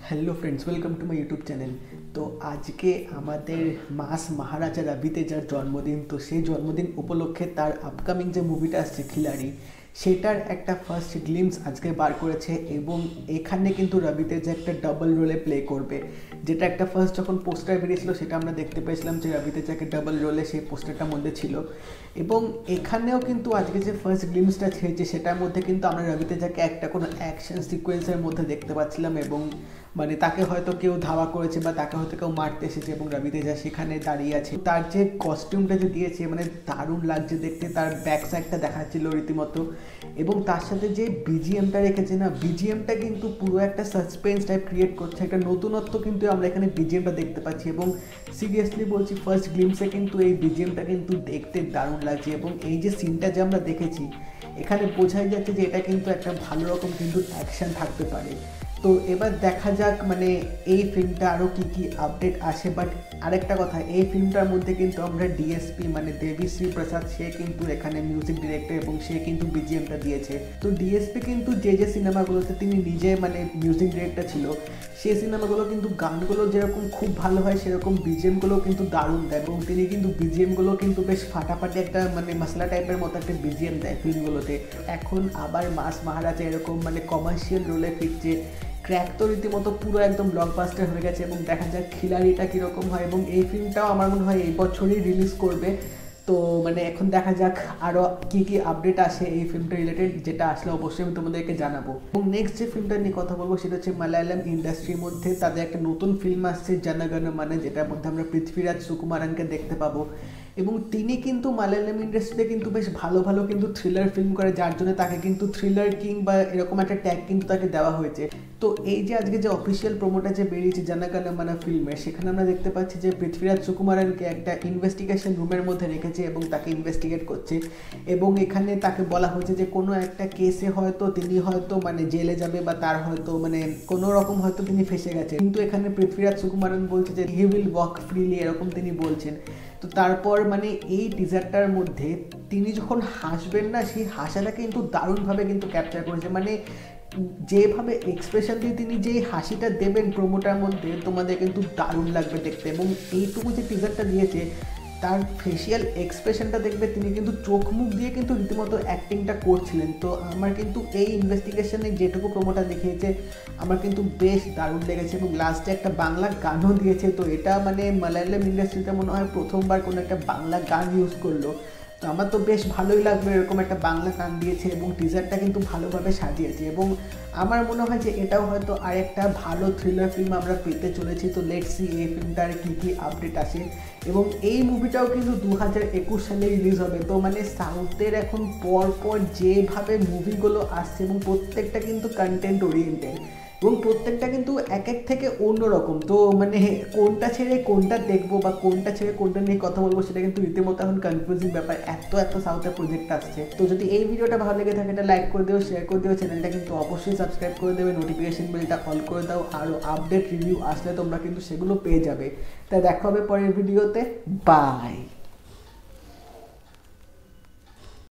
Hello friends, welcome to my YouTube channel. तो आज के আমাদের মাস মহারাজা রবি তেজার জন্মদিন। তো সেই জন্মদিন উপলক্ষে তার আপকামিং যে মুভিটা আসছে খিলাড়ি, সেটার একটা ফার্স্ট গ্লিমস আজকে বার করেছে এবং এখানে কিন্তু রবি তেজা একটা ডাবল রোলে প্লে করবে, যেটা একটা ফার্স্ট যখন পোস্টার বেরিয়েছিল সেটা আমরা দেখতে পেয়েছিলাম যে রবি তেজাকে ডাবল রোলে সেই পোস্টারটার মধ্যে ছিল। এবং এখানেও কিন্তু আজকে যে ফার্স্ট গ্লিমসটা ছেড়েছে সেটার মধ্যে কিন্তু আমরা রবি তেজাকে একটা কোনো অ্যাকশন সিকোয়েন্সের মধ্যে দেখতে পাচ্ছিলাম এবং মানে তাকে হয়তো কেউ ধাওয়া করেছে বা তাকে হয়তো কেউ মারতে এসেছে এবং রবি তেজা সেখানে দাঁড়িয়ে আছে। তার যে কস্টিউমটা যে দিয়েছে মানে দারুণ লাগছে দেখতে, তার ব্যাক সাইডটা দেখাচ্ছিল রীতিমতো। এবং তার সাথে যে বিজিএমটা রেখেছে না, বিজিএমটা কিন্তু পুরো একটা সাসপেন্স টাইপ ক্রিয়েট করছে, একটা নতুনত্ব কিন্তু আমরা এখানে বিজিএমটা দেখতে পাচ্ছি। এবং সিরিয়াসলি বলছি, ফার্স্ট গ্লিমসে কিন্তু এই বিজিএমটা কিন্তু দেখতে দারুণ লাগছে এবং এই যে সিনটা যে আমরা দেখেছি এখানে বোঝাই যাচ্ছে যে এটা কিন্তু একটা ভালো রকম কিন্তু অ্যাকশন থাকতে পারে। তো এবার দেখা যাক মানে এই ফিল্মটা আরও কী কী আপডেট আসে। বাট আরেকটা কথা, এই ফিল্মটার মধ্যে কিন্তু আমরা ডিএসপি মানে দেবীশ্রী প্রসাদ, সে কিন্তু এখানে মিউজিক ডিরেক্টর এবং সে কিন্তু বিজিএমটা দিয়েছে। তো ডিএসপি কিন্তু যে সিনেমাগুলোতে তিনি নিজে মানে মিউজিক ডিরেক্টর ছিল, সেই সিনেমাগুলো কিন্তু গানগুলো যেরকম খুব ভালো হয় সেরকম বিজিএমগুলো কিন্তু দারুণ দেয় এবং তিনি কিন্তু বিজিএমগুলো কিন্তু বেশ ফাটাফাটি একটা মানে মশলা টাইপের মতো একটা বিজিএম দেয় ফিল্মগুলোতে। এখন আবার মাস মহারাজা এরকম মানে কমার্শিয়াল রোলে ফিরছে। ক্র্যাক তো রীতিমতো পুরো একদম ব্লকবাস্টার হয়ে গেছে এবং দেখা যাক খিলাড়িটা কীরকম হয়। এবং এই ফিল্মটাও আমার মনে হয় এই বছরই রিলিজ করবে। তো মানে এখন দেখা যাক আরও কী কী আপডেট আসে এই ফিল্মটা রিলেটেড, যেটা আসলে অবশ্যই আমি তোমাদেরকে জানাবো। এবং নেক্সট যে ফিল্মটা নিয়ে কথা বলবো সেটা হচ্ছে মালায়ালাম ইন্ডাস্ট্রির মধ্যে তাদের একটা নতুন ফিল্ম আসছে জনগণ মানে, যেটার মধ্যে আমরা পৃথ্বীরাজ সুকুমারানকে দেখতে পাবো। এবং তিনি কিন্তু মালায়ালাম ইন্ডাস্ট্রিতে কিন্তু বেশ ভালো ভালো কিন্তু থ্রিলার ফিল্ম করে, যার জন্য তাকে কিন্তু থ্রিলার কিং বা এরকম একটা ট্যাগ কিন্তু তাকে দেওয়া হয়েছে। তো এই যে আজকে যে অফিসিয়াল প্রোমোটা যে বেরিয়েছে জনগণ মন ফিল্মের, সেখানে আমরা দেখতে পাচ্ছি যে পৃথ্বীরাজ সুকুমারানকে একটা ইনভেস্টিগেশন রুমের মধ্যে রেখেছে এবং তাকে ইনভেস্টিগেট করছে। এবং এখানে তাকে বলা হয়েছে যে কোনো একটা কেসে হয়তো তিনি হয়তো মানে জেলে যাবে বা তার হয়তো মানে কোনো রকম হয়তো তিনি ফেসে গেছে, কিন্তু এখানে পৃথ্বীরাজ সুকুমারান বলছে যে হি উইল ওয়াক ফ্রিলি, এরকম তিনি বলছেন। তো তারপর মানে এই টিজারটার মধ্যে তিনি যখন হাসবেন না, সেই হাসাটা কিন্তু দারুণভাবে কিন্তু ক্যাপচার করেছে। মানে যেভাবে এক্সপ্রেশন দিয়ে তিনি যে হাসিটা দেবেন প্রোমোটার মধ্যে, তোমাদের কিন্তু দারুণ লাগবে দেখতে। এবং এইটুকু যে টিজারটা দিয়েছে তার ফেসিয়াল এক্সপ্রেশনটা দেখবে, তিনি কিন্তু চোখ মুখ দিয়ে কিন্তু রীতিমতো অ্যাক্টিংটা করছিলেন। তো আমার কিন্তু এই ইনভেস্টিগেশনে যেটুকু প্রোমোটা দেখিয়েছে আমার কিন্তু বেশ দারুণ লেগেছে এবং লাস্টে একটা বাংলা গানও দিয়েছে। তো এটা মানে মালায়ালাম ইন্ডাস্ট্রিতে মনে হয় প্রথমবার কোনো একটা বাংলা গান ইউজ করলো। তো আমার তো বেশ ভালোই লাগলো এরকম একটা বাংলা গান দিয়েছে এবং টিজারটা কিন্তু ভালোভাবে সাজিয়েছে। এবং আমার মনে হয় যে এটাও হয়তো আরেকটা ভালো থ্রিলার ফিল্ম আমরা পেতে চলেছি। তো লেটস সি এই ফিল্মটার কী কী আপডেট আসে। এবং এই মুভিটাও কিন্তু 2021 সালে রিলিজ হবে। তো মানে সাউথের এখন পরপর যেভাবে মুভিগুলো আসছে এবং প্রত্যেকটা কিন্তু কন্টেন্ট ওরিয়েন্টেড এবং প্রত্যেকটা কিন্তু এক এক থেকে অন্যরকম। তো মানে কোনটা ছেড়ে কোনটা দেখবো বা কোনটা ছেড়ে কোনটা নিয়ে কথা বলবো সেটা কিন্তু রীতিমতো এখন কনফিউজিং ব্যাপার, এত সাউথের প্রজেক্ট আসছে। তো যদি এই ভিডিওটা ভালো লেগে থাকে এটা লাইক করে দিও, শেয়ার করে দিও, চ্যানেলটা কিন্তু অবশ্যই সাবস্ক্রাইব করে দেবে, নোটিফিকেশন বেলটা অল করে দাও। আরও আপডেট রিভিউ আসলে তোমরা কিন্তু সেগুলো পেয়ে যাবে। তাই দেখা হবে পরের ভিডিওতে, বাই।